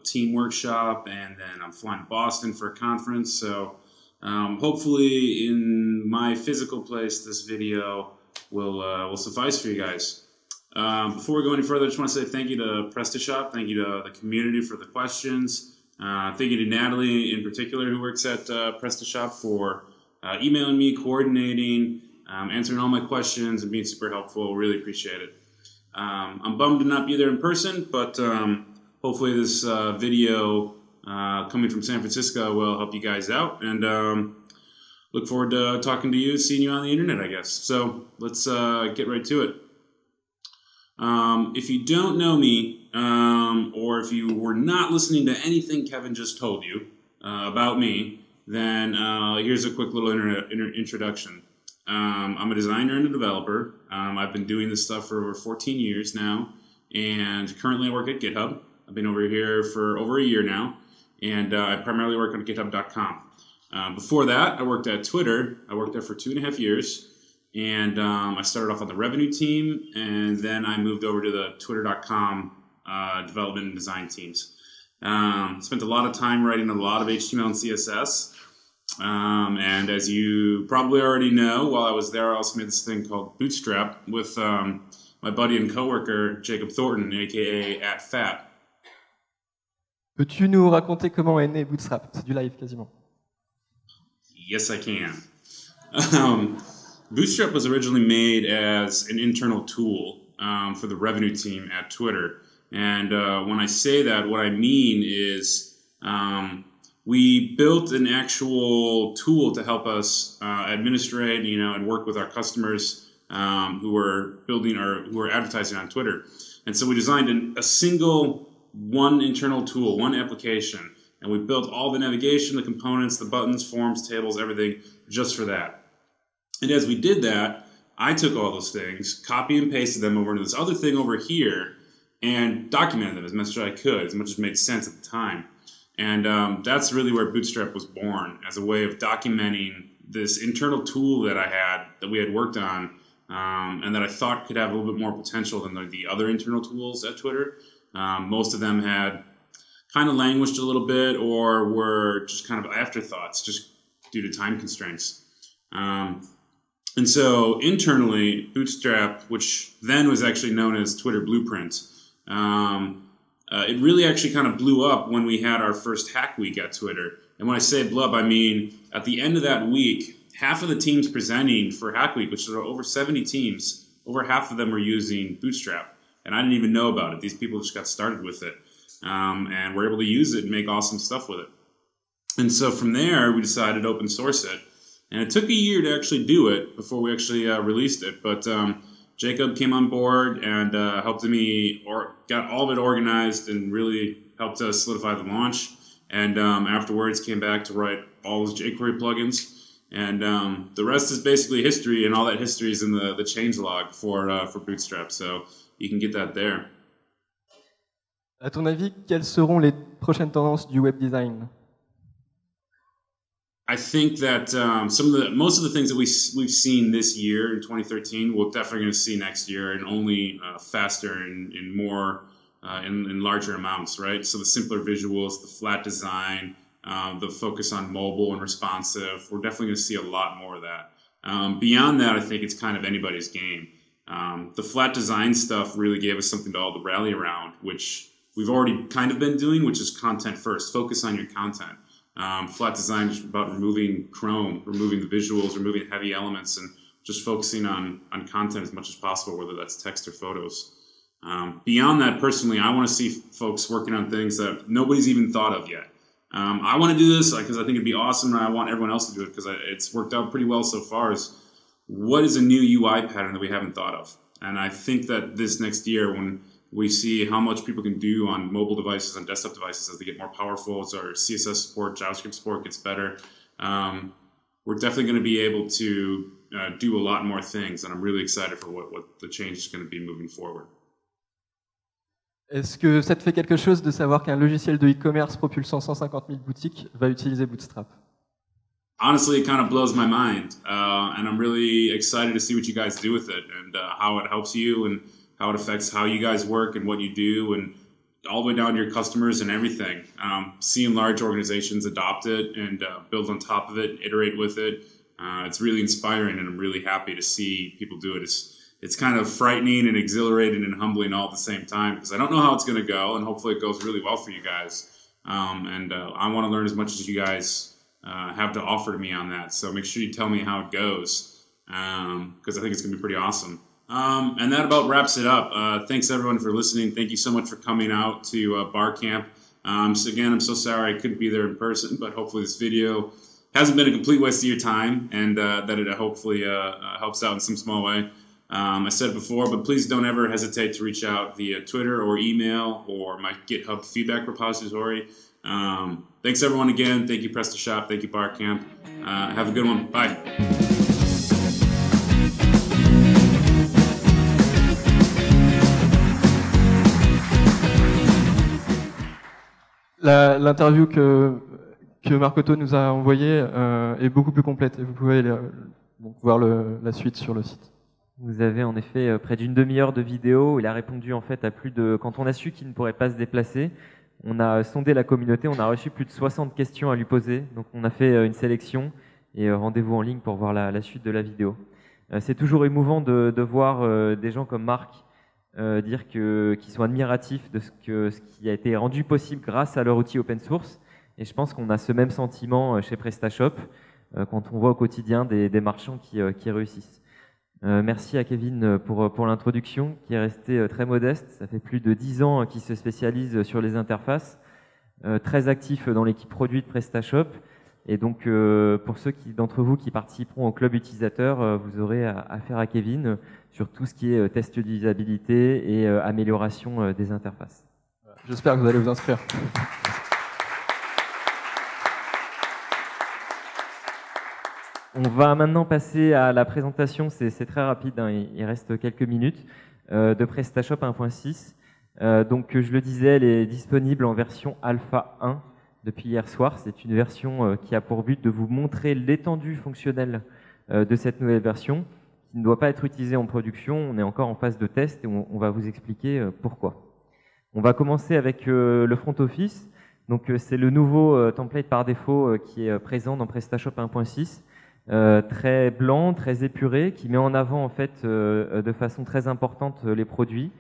team workshop, and then I'm flying to Boston for a conference. So hopefully in my physical place, this video will suffice for you guys. Before we go any further, I just want to say thank you to PrestaShop. Thank you to the community for the questions. Thank you to Natalie in particular, who works at PrestaShop, for emailing me, coordinating, answering all my questions, and being super helpful. Really appreciate it. I'm bummed to not be there in person, but hopefully this video coming from San Francisco will help you guys out, and look forward to talking to you, seeing you on the internet, I guess. So let's get right to it. If you don't know me, or if you were not listening to anything Kevin just told you about me, then here's a quick little introduction. I'm a designer and a developer. I've been doing this stuff for over 14 years now, and currently I work at GitHub. I've been over here for over a year now, and I primarily work on GitHub.com. Before that, I worked at Twitter. I worked there for 2.5 years, And I started off on the revenue team, and then I moved over to the Twitter.com development and design teams. Spent a lot of time writing a lot of HTML and CSS. And as you probably already know, while I was there, I also made this thing called Bootstrap with my buddy and coworker, Jacob Thornton, aka @Fat. Peux-tu nous raconter comment est né Bootstrap? C'est du live quasiment. Yes, I can. Bootstrap was originally made as an internal tool for the revenue team at Twitter. And when I say that, what I mean is we built an actual tool to help us administrate, and work with our customers who were building or who were advertising on Twitter. And so we designed a single one internal tool, one application, and we built all the navigation, the components, the buttons, forms, tables, everything just for that. And as we did that, I took all those things, copy and pasted them over into this other thing over here, and documented them as much as I could, as much as made sense at the time. And that's really where Bootstrap was born, as a way of documenting this internal tool that I had, that we had worked on, and that I thought could have a little bit more potential than the other internal tools at Twitter. Most of them had kind of languished a little bit or were just kind of afterthoughts just due to time constraints. And so internally, Bootstrap, which then was actually known as Twitter Blueprint, it really actually kind of blew up when we had our first Hack Week at Twitter. And when I say blew up, I mean at the end of that week, half of the teams presenting for Hack Week, which are over 70 teams, over half of them were using Bootstrap. And I didn't even know about it. These people just got started with it and were able to use it and make awesome stuff with it. And so from there, we decided to open source it. And it took a year to actually do it before we actually released it. But Jacob came on board and helped me, or got all of it organized and really helped us solidify the launch. And afterwards came back to write all those jQuery plugins. And the rest is basically history, and all that history is in the changelog for Bootstrap. So you can get that there. À ton avis, quelles seront les prochaines tendances du web design? I think that most of the things that we've seen this year in 2013, we're definitely going to see next year, and only faster and more in larger amounts, right? So the simpler visuals, the flat design, the focus on mobile and responsive, we're definitely going to see a lot more of that. Beyond that, I think it's kind of anybody's game. The flat design stuff really gave us something to all to rally around, which we've already kind of been doing, which is content first. Focus on your content. Flat design is about removing Chrome, removing the visuals, removing heavy elements, and just focusing on content as much as possible, whether that's text or photos. Beyond that, personally, I want to see folks working on things that nobody's even thought of yet. I want to do this because I think it'd be awesome, and I want everyone else to do it because it's worked out pretty well so far. Is what is a new UI pattern that we haven't thought of? And I think that this next year, when we see how much people can do on mobile devices and desktop devices as they get more powerful, as our CSS support, JavaScript support gets better, we're definitely going to be able to do a lot more things, and I'm really excited for what the change is going to be moving forward. Est-ce que ça te fait quelque chose de savoir qu'un logiciel de e-commerce propulsant 150 000 boutiques va utiliser Bootstrap? Honestly, it kind of blows my mind, and I'm really excited to see what you guys do with it, and how it helps you, and how it affects how you guys work and what you do, and all the way down to your customers and everything. Seeing large organizations adopt it and build on top of it, iterate with it, it's really inspiring, and I'm really happy to see people do it. It's kind of frightening and exhilarating and humbling all at the same time, because I don't know how it's going to go, and hopefully it goes really well for you guys. And I want to learn as much as you guys have to offer to me on that. So make sure you tell me how it goes, because I think it's going to be pretty awesome. And that about wraps it up. Thanks everyone for listening. Thank you so much for coming out to Bar Camp. So again, I'm so sorry I couldn't be there in person, but hopefully this video hasn't been a complete waste of your time, and that it hopefully helps out in some small way. I said it before, but please don't ever hesitate to reach out via Twitter or email or my GitHub feedback repository. Thanks everyone again. Thank you PrestaShop. Thank you Bar Camp. Have a good one. Bye. L'interview que Marc Otto nous a envoyée est beaucoup plus complète, et vous pouvez donc voir la suite sur le site. Vous avez en effet près d'une demi-heure de vidéo. Il a répondu en fait à plus de... Quand on a su qu'il ne pourrait pas se déplacer, on a sondé la communauté, on a reçu plus de 60 questions à lui poser. Donc on a fait une sélection et rendez-vous en ligne pour voir la suite de la vidéo. C'est toujours émouvant de voir des gens comme Marc dire qu'ils sont admiratifs de ce qui a été rendu possible grâce à leur outil open source. Et je pense qu'on a ce même sentiment chez PrestaShop quand on voit au quotidien des marchands qui réussissent. Merci à Kevin pour l'introduction, qui est resté très modeste. Ça fait plus de 10 ans qu'il se spécialise sur les interfaces, très actif dans l'équipe produit de PrestaShop. Et donc, pour ceux d'entre vous qui participeront au club utilisateur, vous aurez affaire à Kevin sur tout ce qui est test d'usabilité et amélioration des interfaces. J'espère que vous allez vous inscrire. On va maintenant passer à la présentation, c'est très rapide, hein, il reste quelques minutes, de PrestaShop 1.6. Donc je le disais, elle est disponible en version Alpha 1 depuis hier soir. C'est une version qui a pour but de vous montrer l'étendue fonctionnelle de cette nouvelle version, qui ne doit pas être utilisée en production. On est encore en phase de test et on va vous expliquer pourquoi. On va commencer avec le front office. Donc c'est le nouveau template par défaut qui est présent dans PrestaShop 1.6. Très blanc, très épuré, qui met en avant en fait de façon très importante les produits.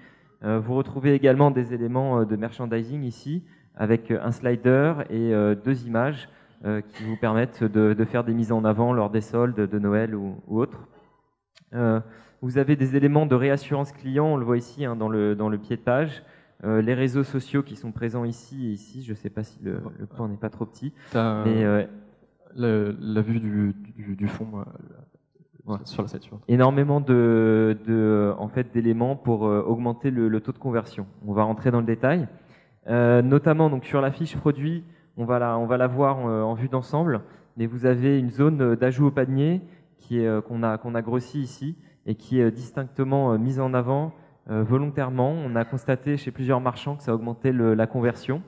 Vous retrouvez également des éléments de merchandising ici, avec un slider et 2 images qui vous permettent de faire des mises en avant lors des soldes de Noël ou autres. Vous avez des éléments de réassurance client, on le voit ici hein, dans le pied de page. Les réseaux sociaux qui sont présents ici et ici, je ne sais pas si le plan n'est pas trop petit. Mais, la vue du fond sur la site. Énormément en fait, d'éléments pour augmenter le taux de conversion. On va rentrer dans le détail. Notamment donc, sur la fiche produit, on va la voir en vue d'ensemble, mais vous avez une zone d'ajout au panier qu'on a grossi ici et qui est distinctement mise en avant volontairement. On a constaté chez plusieurs marchands que ça a augmenté la conversion.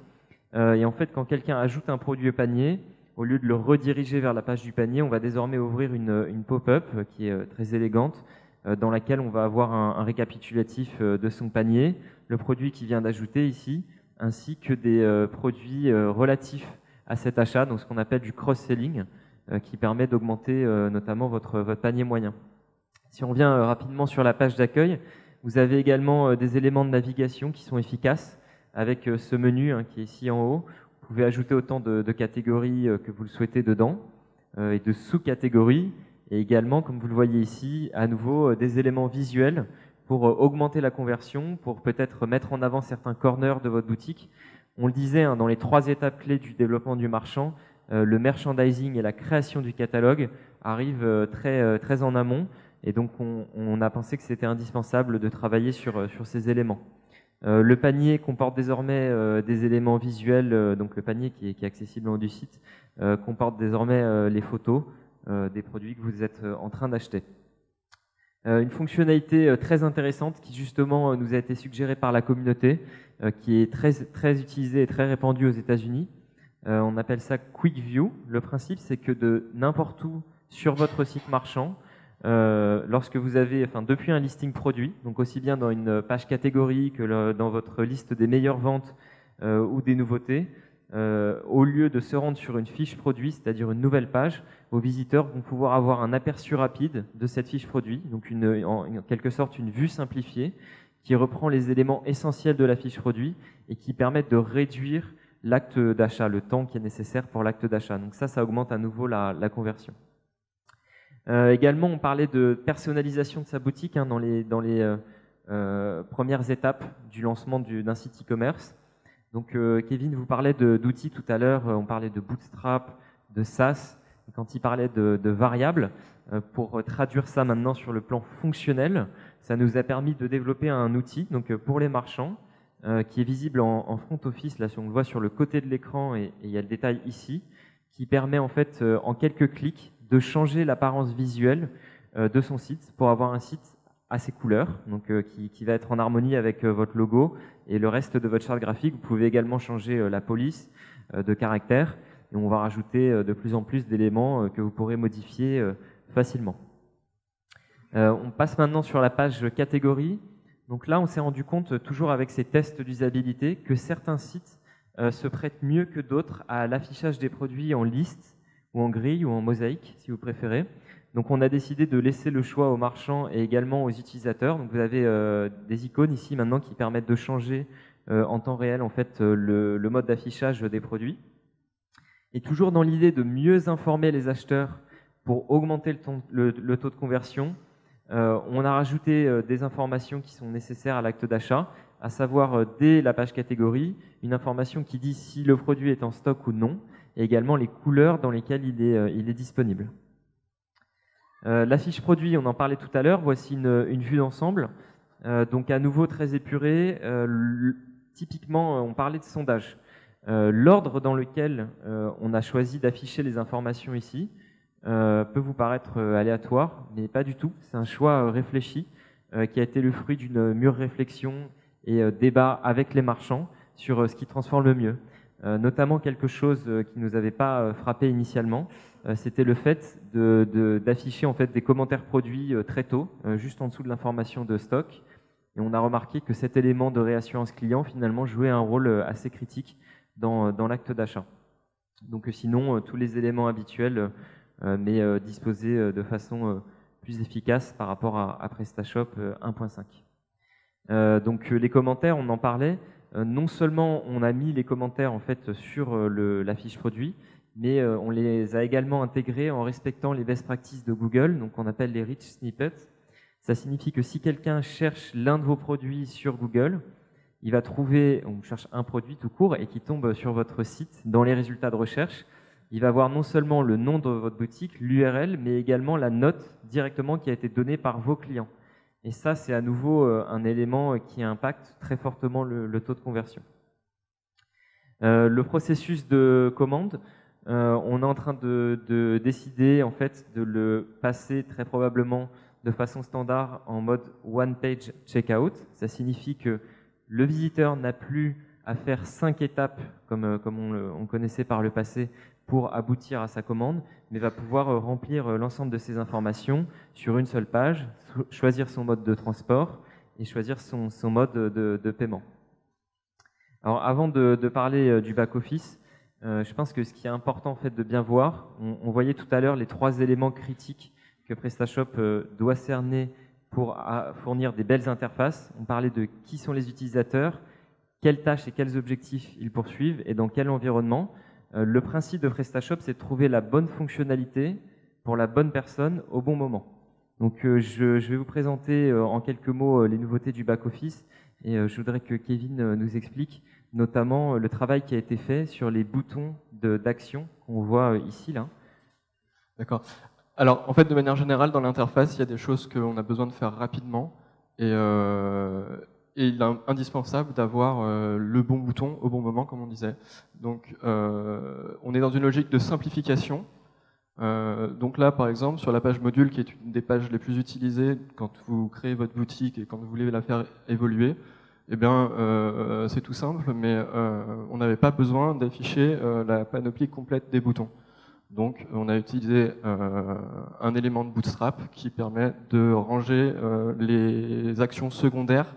Et en fait, quand quelqu'un ajoute un produit au panier, au lieu de le rediriger vers la page du panier, on va désormais ouvrir une pop-up qui est très élégante, dans laquelle on va avoir un récapitulatif de son panier, le produit qu'il vient d'ajouter ici, ainsi que des produits relatifs à cet achat, donc ce qu'on appelle du cross-selling, qui permet d'augmenter notamment votre panier moyen. Si on revient rapidement sur la page d'accueil, vous avez également des éléments de navigation qui sont efficaces, avec ce menu hein, qui est ici en haut. Vous pouvez ajouter autant de catégories que vous le souhaitez dedans et de sous-catégories et également, comme vous le voyez ici, à nouveau des éléments visuels pour augmenter la conversion, pour peut-être mettre en avant certains corners de votre boutique. On le disait, hein, dans les 3 étapes clés du développement du marchand, le merchandising et la création du catalogue arrivent très en amont et donc on a pensé que c'était indispensable de travailler sur ces éléments. Le panier comporte désormais des éléments visuels, donc le panier qui est accessible en haut du site, comporte désormais les photos des produits que vous êtes en train d'acheter. Une fonctionnalité très intéressante qui justement nous a été suggérée par la communauté, qui est très utilisée et très répandue aux États-Unis. On appelle ça Quick View. Le principe, c'est que de n'importe où sur votre site marchand, lorsque vous avez, depuis un listing produit, donc aussi bien dans une page catégorie que dans votre liste des meilleures ventes ou des nouveautés, au lieu de se rendre sur une fiche produit, c'est-à-dire une nouvelle page, vos visiteurs vont pouvoir avoir un aperçu rapide de cette fiche produit, donc en quelque sorte une vue simplifiée qui reprend les éléments essentiels de la fiche produit et qui permettent de réduire l'acte d'achat, le temps qui est nécessaire pour l'acte d'achat. Donc ça augmente à nouveau la conversion. Également, on parlait de personnalisation de sa boutique hein, dans les premières étapes du lancement d'un site e-commerce. Donc, Kevin vous parlait d'outils tout à l'heure, on parlait de Bootstrap, de SaaS, et quand il parlait de variables, pour traduire ça maintenant sur le plan fonctionnel, ça nous a permis de développer un outil donc, pour les marchands qui est visible en front office, là si on le voit sur le côté de l'écran et il y a le détail ici, qui permet en fait en quelques clics de changer l'apparence visuelle de son site pour avoir un site à ses couleurs, donc qui va être en harmonie avec votre logo et le reste de votre charte graphique. Vous pouvez également changer la police de caractères et on va rajouter de plus en plus d'éléments que vous pourrez modifier facilement. On passe maintenant sur la page catégorie. Donc là, on s'est rendu compte, toujours avec ces tests d'usabilité, que certains sites se prêtent mieux que d'autres à l'affichage des produits en liste ou en grille ou en mosaïque, si vous préférez. Donc on a décidé de laisser le choix aux marchands et également aux utilisateurs. Donc vous avez des icônes ici maintenant qui permettent de changer en temps réel en fait, le mode d'affichage des produits. Et toujours dans l'idée de mieux informer les acheteurs pour augmenter le taux de conversion, on a rajouté des informations qui sont nécessaires à l'acte d'achat, à savoir dès la page catégorie, une information qui dit si le produit est en stock ou non, et également les couleurs dans lesquelles il est disponible. La fiche produit, on en parlait tout à l'heure, voici une vue d'ensemble, donc à nouveau très épurée. Typiquement, on parlait de sondage. L'ordre dans lequel on a choisi d'afficher les informations ici peut vous paraître aléatoire, mais pas du tout. C'est un choix réfléchi qui a été le fruit d'une mûre réflexion et débat avec les marchands sur ce qui transforme le mieux. Notamment quelque chose qui ne nous avait pas frappé initialement, c'était le fait d'afficher en fait des commentaires produits très tôt, juste en dessous de l'information de stock. Et on a remarqué que cet élément de réassurance client finalement jouait un rôle assez critique dans l'acte d'achat. Donc sinon, tous les éléments habituels, mais disposés de façon plus efficace par rapport à PrestaShop 1.5. Donc les commentaires, on en parlait. Non seulement on a mis les commentaires en fait sur la fiche produit, mais on les a également intégrés en respectant les best practices de Google, donc on appelle les rich snippets. Ça signifie que si quelqu'un cherche l'un de vos produits sur Google, il va trouver, on cherche un produit tout court et qui tombe sur votre site dans les résultats de recherche. Il va voir non seulement le nom de votre boutique, l'URL, mais également la note directement qui a été donnée par vos clients. Et ça, c'est à nouveau un élément qui impacte très fortement le taux de conversion. Le processus de commande, on est en train de décider en fait de le passer très probablement de façon standard en mode one page checkout. Ça signifie que le visiteur n'a plus à faire 5 étapes comme on connaissait par le passé pour aboutir à sa commande, mais va pouvoir remplir l'ensemble de ces informations sur une seule page, choisir son mode de transport et choisir son mode de paiement. Alors avant de parler du back-office, je pense que ce qui est important en fait de bien voir, on voyait tout à l'heure les 3 éléments critiques que PrestaShop doit cerner pour fournir des belles interfaces. On parlait de qui sont les utilisateurs, quelles tâches et quels objectifs ils poursuivent et dans quel environnement. Le principe de PrestaShop, c'est de trouver la bonne fonctionnalité pour la bonne personne au bon moment. Donc je vais vous présenter en quelques mots les nouveautés du back-office et je voudrais que Kevin nous explique notamment le travail qui a été fait sur les boutons d'action qu'on voit ici, là. D'accord. Alors, en fait, de manière générale, dans l'interface, il y a des choses qu'on a besoin de faire rapidement et il est indispensable d'avoir le bon bouton au bon moment, comme on disait. Donc, on est dans une logique de simplification. Donc là, par exemple, sur la page module, qui est une des pages les plus utilisées quand vous créez votre boutique et quand vous voulez la faire évoluer, eh bien, c'est tout simple, mais on n'avait pas besoin d'afficher la panoplie complète des boutons. Donc, on a utilisé un élément de Bootstrap qui permet de ranger les actions secondaires,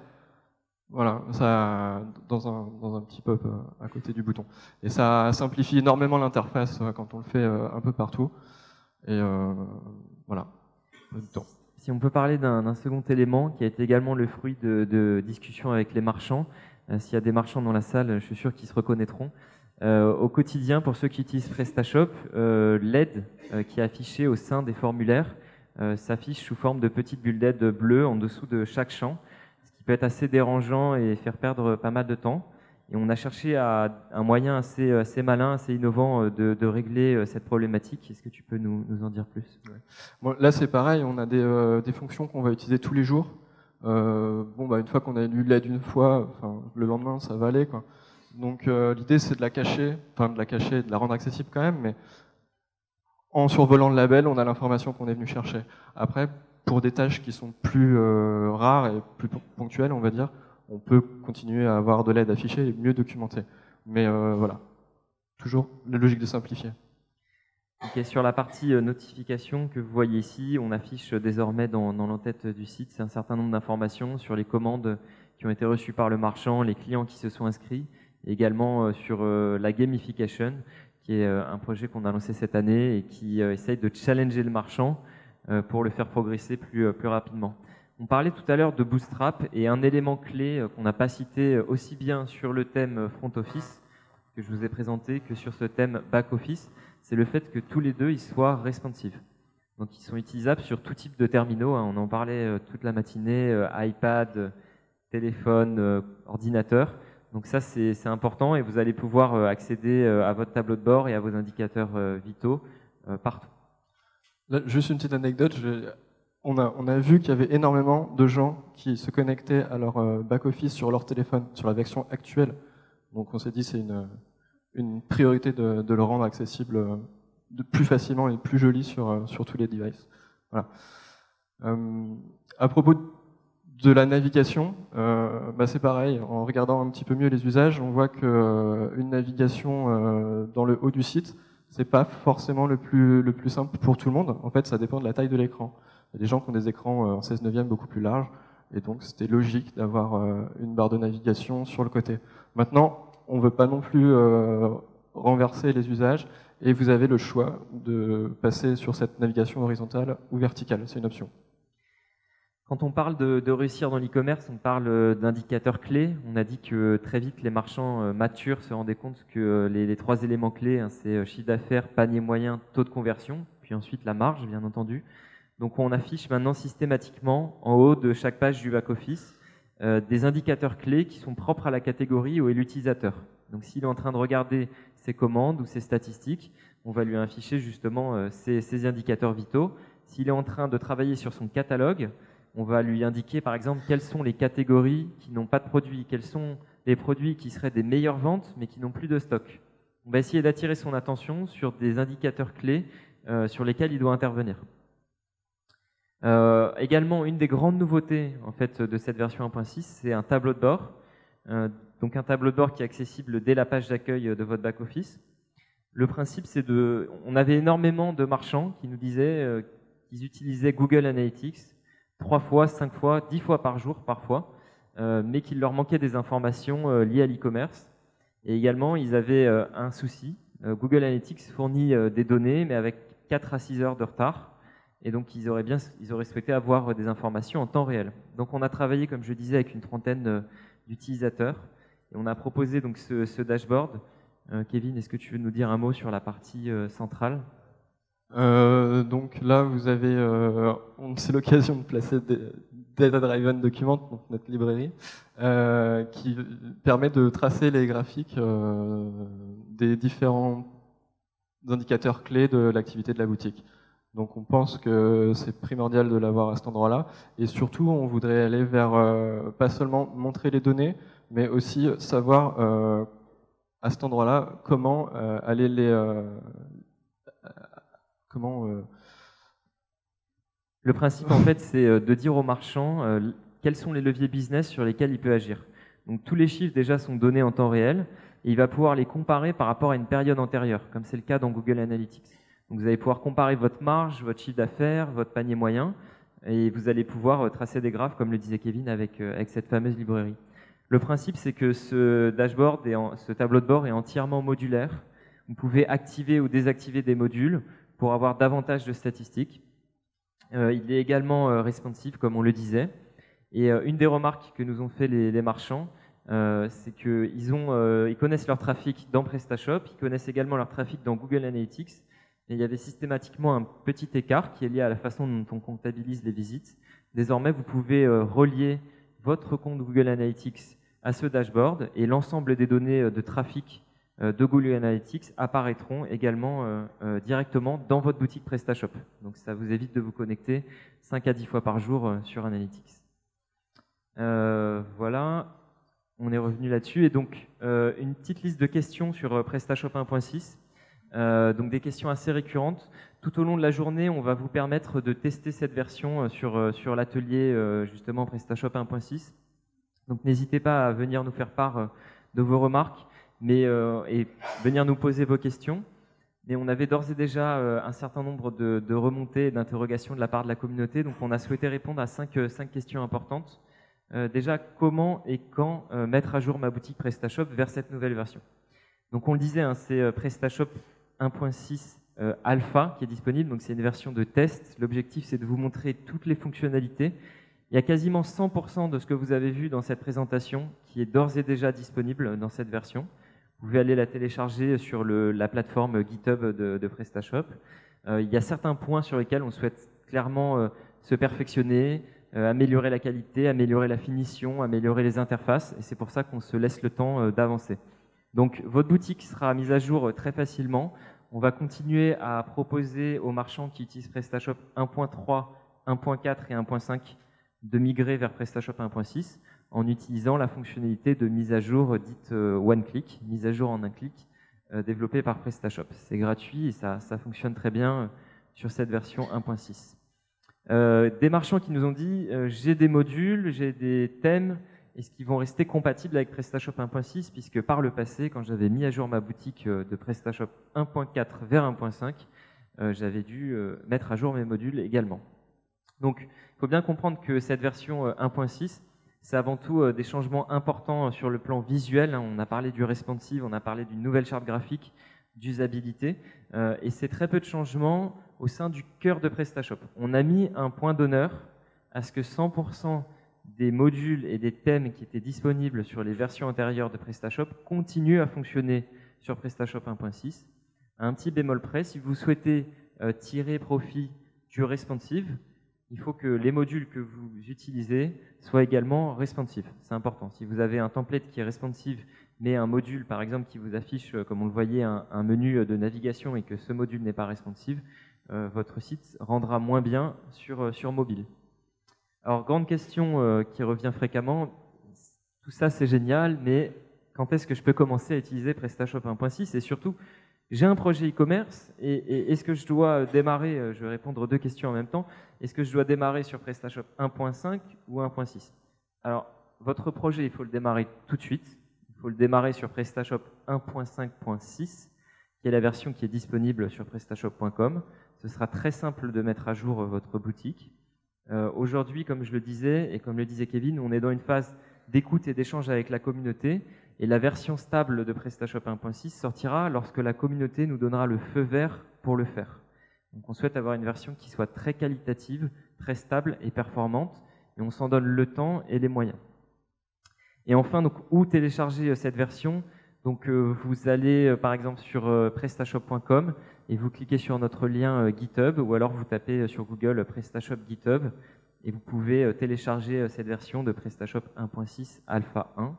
voilà, ça, dans un petit pop à côté du bouton. Et ça simplifie énormément l'interface quand on le fait un peu partout. Et voilà, le temps. Si on peut parler d'un second élément qui a été également le fruit de discussions avec les marchands, s'il y a des marchands dans la salle, je suis sûr qu'ils se reconnaîtront. Au quotidien, pour ceux qui utilisent PrestaShop, l'aide qui est affichée au sein des formulaires s'affiche sous forme de petites bulles d'aide bleues en dessous de chaque champ, ce qui peut être assez dérangeant et faire perdre pas mal de temps. Et on a cherché un moyen assez malin, assez innovant de régler cette problématique. Est-ce que tu peux nous en dire plus? Ouais. Bon, là, c'est pareil, on a des fonctions qu'on va utiliser tous les jours. Une fois qu'on a lu l'aide une fois, le lendemain, ça va aller, quoi. Donc l'idée, c'est de la cacher, de la rendre accessible quand même, mais en survolant le label, on a l'information qu'on est venu chercher. Après, pour des tâches qui sont plus rares et plus ponctuelles, on va dire, on peut continuer à avoir de l'aide affichée et mieux documentée. Mais voilà, toujours la logique de simplifier. Okay, sur la partie notification que vous voyez ici, on affiche désormais dans l'entête du site un certain nombre d'informations sur les commandes qui ont été reçues par le marchand, les clients qui se sont inscrits, et également sur la gamification, qui est un projet qu'on a lancé cette année et qui essaye de challenger le marchand pour le faire progresser plus rapidement. On parlait tout à l'heure de Bootstrap et un élément clé qu'on n'a pas cité aussi bien sur le thème Front Office que je vous ai présenté que sur ce thème Back Office, c'est le fait que tous les deux ils soient responsive. Donc ils sont utilisables sur tout type de terminaux, hein. On en parlait toute la matinée, iPad, téléphone, ordinateur. Donc ça c'est important et vous allez pouvoir accéder à votre tableau de bord et à vos indicateurs vitaux partout. Là, juste une petite anecdote, on a vu qu'il y avait énormément de gens qui se connectaient à leur back-office sur leur téléphone, sur la version actuelle. Donc on s'est dit c'est une priorité de le rendre accessible plus facilement et plus joli sur tous les devices. Voilà. À propos de la navigation, c'est pareil, en regardant un petit peu mieux les usages, on voit qu'une navigation dans le haut du site, c'est pas forcément le plus simple pour tout le monde. En fait, ça dépend de la taille de l'écran. Il y a des gens qui ont des écrans en 16/9 beaucoup plus larges, et donc c'était logique d'avoir une barre de navigation sur le côté. Maintenant, on ne veut pas non plus renverser les usages, et vous avez le choix de passer sur cette navigation horizontale ou verticale, c'est une option. Quand on parle de réussir dans l'e-commerce, on parle d'indicateurs clés. On a dit que très vite, les marchands matures se rendaient compte que les trois éléments clés, hein, c'est chiffre d'affaires, panier moyen, taux de conversion, puis ensuite la marge, bien entendu. Donc on affiche maintenant systématiquement en haut de chaque page du back-office des indicateurs clés qui sont propres à la catégorie ou à l'utilisateur. Donc s'il est en train de regarder ses commandes ou ses statistiques, on va lui afficher justement ces indicateurs vitaux. S'il est en train de travailler sur son catalogue, on va lui indiquer par exemple quelles sont les catégories qui n'ont pas de produits, quels sont les produits qui seraient des meilleures ventes mais qui n'ont plus de stock. On va essayer d'attirer son attention sur des indicateurs clés sur lesquels il doit intervenir. Également, une des grandes nouveautés en fait, de cette version 1.6, c'est un tableau de bord. Donc un tableau de bord qui est accessible dès la page d'accueil de votre back-office. Le principe, c'est on avait énormément de marchands qui nous disaient qu'ils utilisaient Google Analytics 3 fois, 5 fois, 10 fois par jour parfois, mais qu'il leur manquait des informations liées à l'e-commerce. Et également, ils avaient un souci. Google Analytics fournit des données, mais avec 4 à 6 heures de retard. Et donc, ils auraient souhaité avoir des informations en temps réel. Donc, on a travaillé, comme je disais, avec une trentaine d'utilisateurs. Et on a proposé donc ce dashboard. Kevin, est-ce que tu veux nous dire un mot sur la partie centrale ? Donc là, vous avez, c'est l'occasion de placer Data Driven Document, donc notre librairie, qui permet de tracer les graphiques des différents indicateurs clés de l'activité de la boutique. Donc on pense que c'est primordial de l'avoir à cet endroit-là. Et surtout, on voudrait aller vers, pas seulement montrer les données, mais aussi savoir à cet endroit-là comment aller Le principe, en fait, c'est de dire au marchand quels sont les leviers business sur lesquels il peut agir. Donc tous les chiffres déjà sont donnés en temps réel et il va pouvoir les comparer par rapport à une période antérieure, comme c'est le cas dans Google Analytics. Donc vous allez pouvoir comparer votre marge, votre chiffre d'affaires, votre panier moyen, et vous allez pouvoir tracer des graphes, comme le disait Kevin, avec cette fameuse librairie. Le principe, c'est que ce dashboard, ce tableau de bord est entièrement modulaire. Vous pouvez activer ou désactiver des modules pour avoir davantage de statistiques. Il est également responsive, comme on le disait. Et une des remarques que nous ont fait les marchands, c'est qu'ils connaissent leur trafic dans PrestaShop, ils connaissent également leur trafic dans Google Analytics. Et il y avait systématiquement un petit écart qui est lié à la façon dont on comptabilise les visites. Désormais, vous pouvez relier votre compte Google Analytics à ce dashboard et l'ensemble des données de trafic de Google Analytics apparaîtront également directement dans votre boutique PrestaShop. Donc ça vous évite de vous connecter 5 à 10 fois par jour sur Analytics. Voilà, on est revenu là-dessus. Et donc, une petite liste de questions sur PrestaShop 1.6. Donc des questions assez récurrentes. Tout au long de la journée, on va vous permettre de tester cette version sur l'atelier justement PrestaShop 1.6. Donc n'hésitez pas à venir nous faire part de vos remarques et venir nous poser vos questions. mais on avait d'ores et déjà un certain nombre de remontées et d'interrogations de la part de la communauté, donc on a souhaité répondre à 5 questions importantes. Déjà, comment et quand mettre à jour ma boutique PrestaShop vers cette nouvelle version? Donc on le disait, hein, c'est PrestaShop 1.6 Alpha qui est disponible, donc c'est une version de test. L'objectif, c'est de vous montrer toutes les fonctionnalités. Il y a quasiment 100% de ce que vous avez vu dans cette présentation qui est d'ores et déjà disponible dans cette version. Vous pouvez aller la télécharger sur la plateforme GitHub de PrestaShop. Il y a certains points sur lesquels on souhaite clairement se perfectionner, améliorer la qualité, améliorer la finition, améliorer les interfaces, et c'est pour ça qu'on se laisse le temps d'avancer. Donc votre boutique sera mise à jour très facilement. On va continuer à proposer aux marchands qui utilisent PrestaShop 1.3, 1.4 et 1.5 de migrer vers PrestaShop 1.6 en utilisant la fonctionnalité de mise à jour dite one click, mise à jour en un clic, développée par PrestaShop. C'est gratuit et ça fonctionne très bien sur cette version 1.6. Des marchands qui nous ont dit j'ai des modules, j'ai des thèmes, est-ce qu'ils vont rester compatibles avec PrestaShop 1.6, puisque par le passé, quand j'avais mis à jour ma boutique de PrestaShop 1.4 vers 1.5, j'avais dû mettre à jour mes modules également. Donc, il faut bien comprendre que cette version 1.6, c'est avant tout des changements importants sur le plan visuel. On a parlé du responsive, on a parlé d'une nouvelle charte graphique, d'usabilité, et c'est très peu de changements au sein du cœur de PrestaShop. On a mis un point d'honneur à ce que 100% des modules et des thèmes qui étaient disponibles sur les versions antérieures de PrestaShop continuent à fonctionner sur PrestaShop 1.6. Un petit bémol près, si vous souhaitez tirer profit du responsive, il faut que les modules que vous utilisez soient également responsive. C'est important. Si vous avez un template qui est responsive, mais un module, par exemple, qui vous affiche, comme on le voyait, un menu de navigation et que ce module n'est pas responsive, votre site rendra moins bien sur mobile. Alors, grande question qui revient fréquemment, tout ça c'est génial, mais quand est-ce que je peux commencer à utiliser PrestaShop 1.6? Et surtout, j'ai un projet e-commerce et est-ce que je dois démarrer, je vais répondre aux deux questions en même temps, est-ce que je dois démarrer sur PrestaShop 1.5 ou 1.6? Alors, votre projet, il faut le démarrer tout de suite. Il faut le démarrer sur PrestaShop 1.5.6, qui est la version qui est disponible sur prestashop.com. Ce sera très simple de mettre à jour votre boutique. Aujourd'hui, comme je le disais et comme le disait Kevin, on est dans une phase d'écoute et d'échange avec la communauté et la version stable de PrestaShop 1.6 sortira lorsque la communauté nous donnera le feu vert pour le faire. Donc on souhaite avoir une version qui soit très qualitative, très stable et performante et on s'en donne le temps et les moyens. Et enfin, donc, où télécharger cette version? Donc vous allez par exemple sur prestashop.com et vous cliquez sur notre lien GitHub ou alors vous tapez sur Google PrestaShop GitHub et vous pouvez télécharger cette version de PrestaShop 1.6 Alpha 1.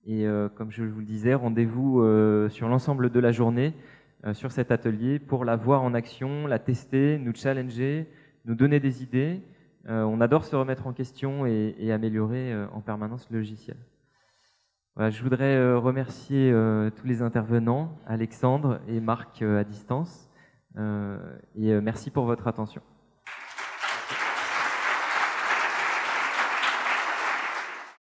Et comme je vous le disais, rendez-vous sur l'ensemble de la journée sur cet atelier pour la voir en action, la tester, nous challenger, nous donner des idées. On adore se remettre en question et améliorer en permanence le logiciel. Voilà, je voudrais remercier tous les intervenants, Alexandre et Marc à distance, et merci pour votre attention.